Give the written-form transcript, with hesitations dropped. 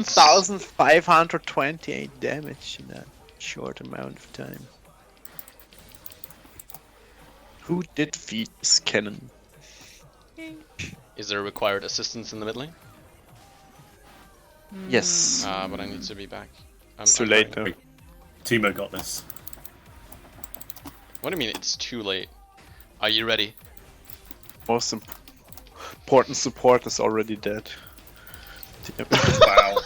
1,528 damage in that short amount of time. Who did feed this cannon? Is there required assistance in the mid lane? Yes. But I need to be back. It's too late though. Timo got this. What do you mean it's too late? Are you ready? Most important support is already dead. Wow.